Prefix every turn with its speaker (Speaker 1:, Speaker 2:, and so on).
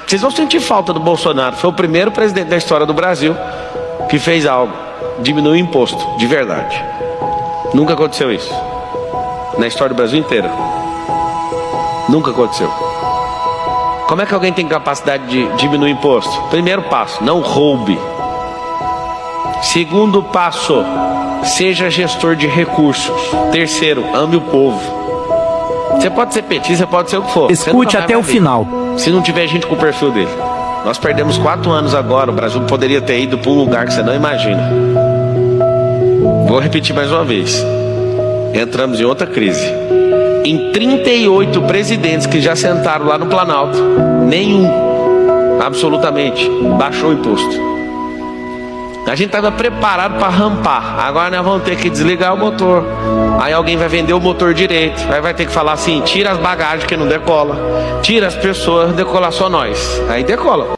Speaker 1: Vocês vão sentir falta do Bolsonaro. Foi o primeiro presidente da história do Brasil que fez algo, diminuiu o imposto, de verdade. Nunca aconteceu isso. Na história do Brasil inteira. Nunca aconteceu. Como é que alguém tem capacidade de diminuir imposto? Primeiro passo, não roube. Segundo passo, seja gestor de recursos. Terceiro, ame o povo. Você pode ser petista, você pode ser o que for.
Speaker 2: Escute até o final.
Speaker 1: Se não tiver gente com o perfil dele. Nós perdemos 4 anos agora. O Brasil poderia ter ido para um lugar que você não imagina. Vou repetir mais uma vez. Entramos em outra crise. Em 38 presidentes que já sentaram lá no Planalto, nenhum, absolutamente, baixou o imposto. A gente estava preparado para rampar. Agora nós vamos ter que desligar o motor. Aí alguém vai vender o motor direito. Aí vai ter que falar assim: tira as bagagens que não decola, tira as pessoas, decola só nós. Aí decola.